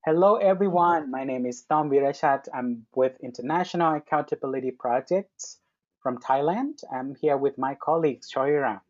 Hello, everyone. My name is Tom Virashat. I'm with International Accountability Projects from Thailand. I'm here with my colleague, Shoira.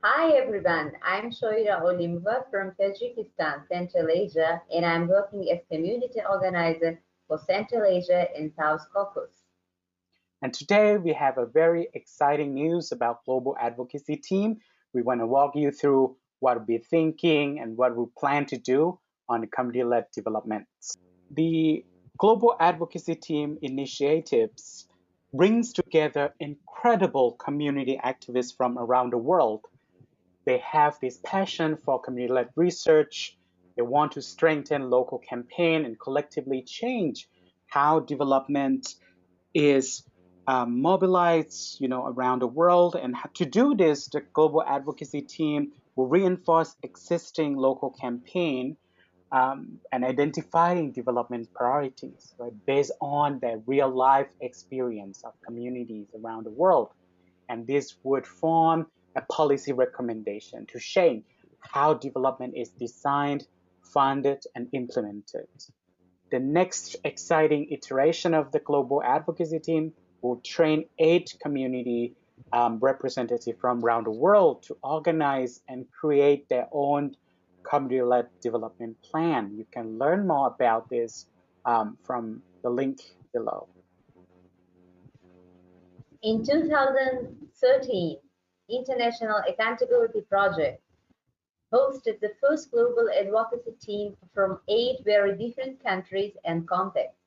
Hi everyone, I'm Shoira Olimova from Tajikistan, Central Asia, and I'm working as community organizer for Central Asia and South Caucasus. And today we have a very exciting news about Global Advocacy Team. We want to walk you through what we're thinking and what we plan to do on community-led development. The Global Advocacy Team initiatives brings together incredible community activists from around the world. They have this passion for community-led research. They want to strengthen local campaign and collectively change how development is mobilized, around the world. And to do this, the Global Advocacy Team will reinforce existing local campaign and identifying development priorities, right, based on their real life experience of communities around the world. And this would form a policy recommendation to shape how development is designed, funded, and implemented. The next exciting iteration of the Global Advocacy Team will train 8 community representatives from around the world to organize and create their own community-led development plan. You can learn more about this from the link below. In 2013, International Accountability Project hosted the first global advocacy team from 8 very different countries and contexts: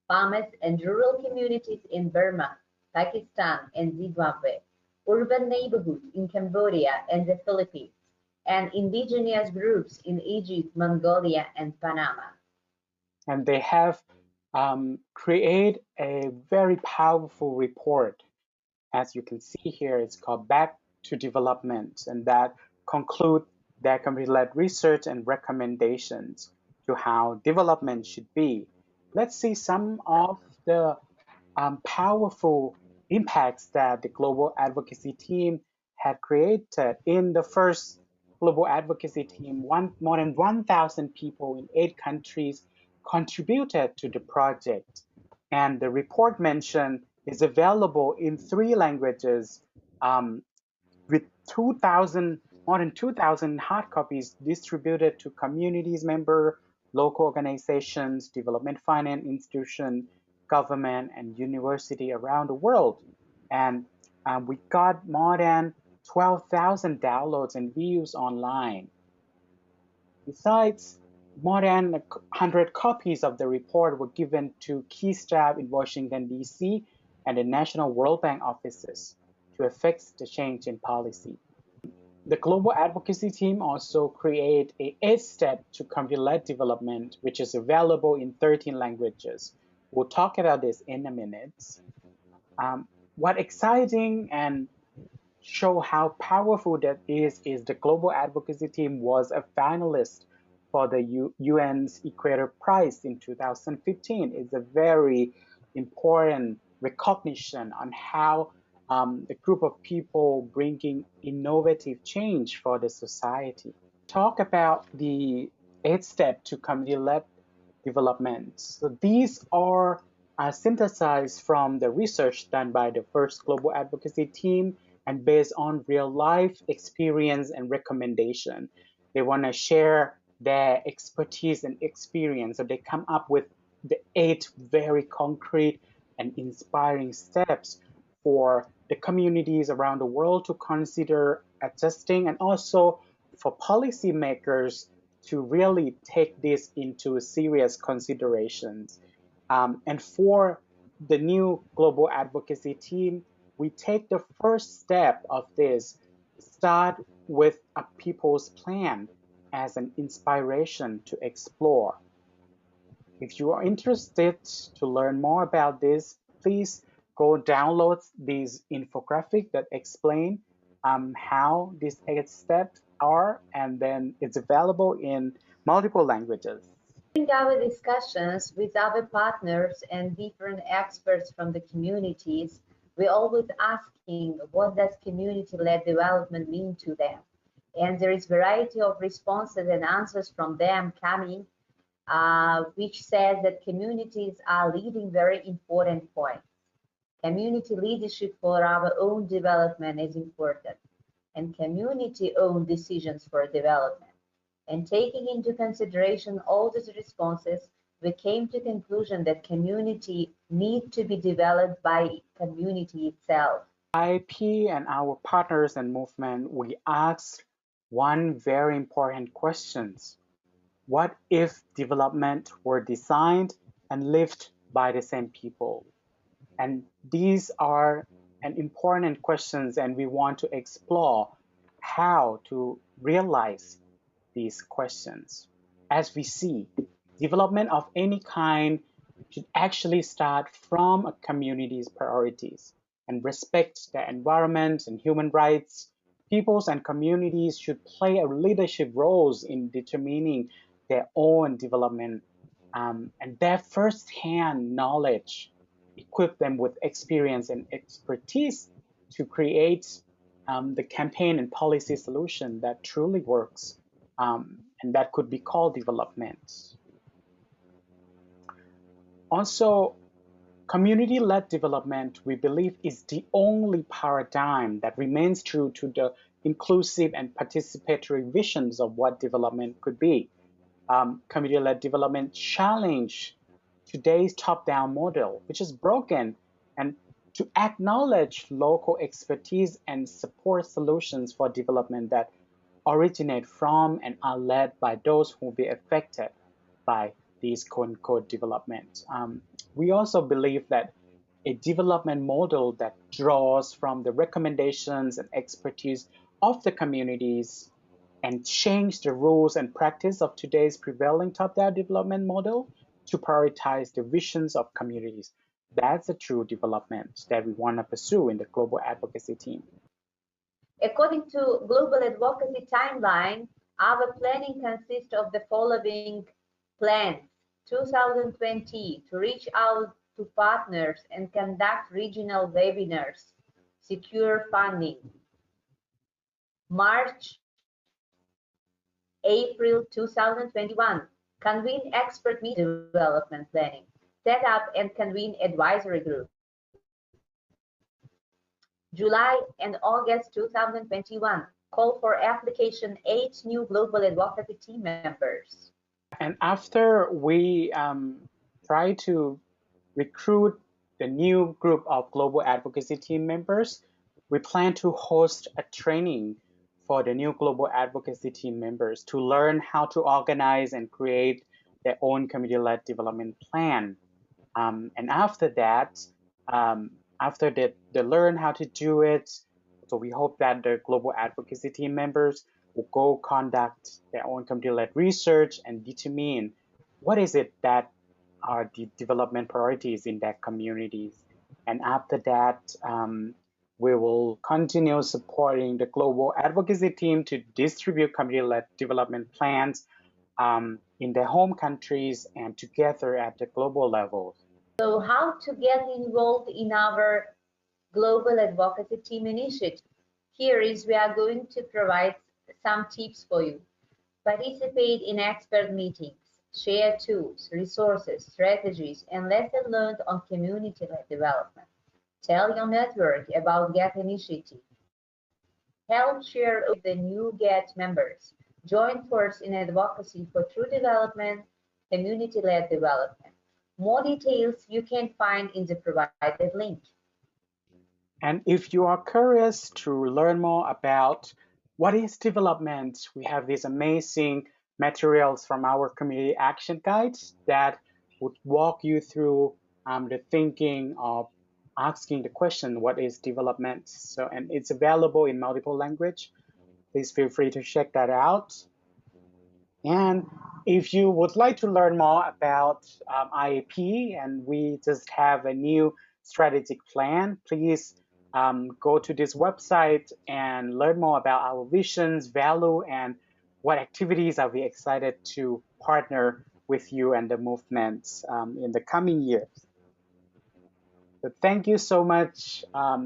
farmers and rural communities in Burma, Pakistan, and Zimbabwe, urban neighborhoods in Cambodia and the Philippines, and indigenous groups in Egypt, Mongolia, and Panama. And they have created a very powerful report. As you can see here, it's called Back to Development, and that conclude their community-led research and recommendations to how development should be. Let's see some of the powerful impacts that the Global Advocacy Team had created. In the first Global Advocacy Team, more than 1,000 people in 8 countries contributed to the project. And the report mentioned is available in 3 languages with more than 2,000 hard copies distributed to communities member, local organizations, development finance institutions, government, and university around the world. And we got more than 12,000 downloads and views online. Besides, more than 100 copies of the report were given to key staff in Washington, D.C. and the National World Bank offices to affect the change in policy. The Global Advocacy Team also create a 8-step to community-led development, which is available in 13 languages. We'll talk about this in a minute. What exciting and show how powerful that is the Global Advocacy Team was a finalist for the UN's Equator Prize in 2015. It's a very important recognition on how a group of people bringing innovative change for the society. Talk about the 8-step to community-led development. So these are synthesized from the research done by the first Global Advocacy Team and based on real life experience and recommendation. They want to share their expertise and experience. So they come up with the 8 very concrete and inspiring steps for the communities around the world to consider adjusting, and also for policymakers to really take this into serious considerations. And for the new Global Advocacy Team, we take the first step of this, start with a people's plan as an inspiration to explore. If you are interested to learn more about this, please go download these infographics that explain how these 8 steps are, and then it's available in multiple languages. During our discussions with our partners and different experts from the communities, we always asking what does community-led development mean to them. And there is variety of responses and answers from them coming. which says that communities are leading very important points. Community leadership for our own development is important, and community-owned decisions for development. And taking into consideration all these responses, we came to the conclusion that community need to be developed by community itself. IIP and our partners and movement, we asked one very important question. What if development were designed and lived by the same people? And these are an important questions, and we want to explore how to realize these questions. As we see, development of any kind should actually start from a community's priorities and respect the environment and human rights. Peoples and communities should play a leadership roles in determining their own development, and their first-hand knowledge equip them with experience and expertise to create the campaign and policy solution that truly works, and that could be called development. Also, community-led development, we believe, is the only paradigm that remains true to the inclusive and participatory visions of what development could be. Community-led development challenge today's top-down model, which is broken, and to acknowledge local expertise and support solutions for development that originate from and are led by those who will be affected by these quote-unquote development. We also believe that a development model that draws from the recommendations and expertise of the communities and change the rules and practice of today's prevailing top-down development model to prioritize the visions of communities. That's a true development that we want to pursue in the global advocacy team. According to Global Advocacy Timeline, our planning consists of the following plans. 2020, to reach out to partners and conduct regional webinars, secure funding. March, April 2021, convene expert meeting development planning, set up and convene advisory group. July and August 2021, call for application 8 new global advocacy team members. And after we try to recruit the new group of global advocacy team members, we plan to host a training for the new global advocacy team members to learn how to organize and create their own community-led development plan. And after that, after they learn how to do it, so we hope that the global advocacy team members will go conduct their own community-led research and determine what is it that are the development priorities in their communities. And after that, we will continue supporting the global advocacy team to distribute community-led development plans in their home countries and together at the global level. So how to get involved in our global advocacy team initiative? Here is we are going to provide some tips for you. Participate in expert meetings, share tools, resources, strategies, and lessons learned on community-led development. Tell your network about GET initiative. Help share with the new GET members. Join force in advocacy for true development, community-led development. More details you can find in the provided link. And if you are curious to learn more about what is development, we have these amazing materials from our community action guides that would walk you through the thinking of asking the question, what is development? So, and it's available in multiple language. Please feel free to check that out. And if you would like to learn more about IAP and we just have a new strategic plan, please go to this website and learn more about our visions, value, and what activities are we excited to partner with you and the movement in the coming years. So thank you so much.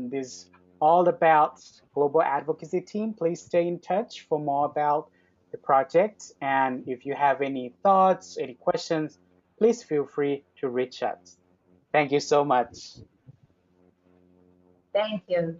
This is all about Global Advocacy Team. Please stay in touch for more about the project. And if you have any thoughts, any questions, please feel free to reach out. Thank you so much. Thank you.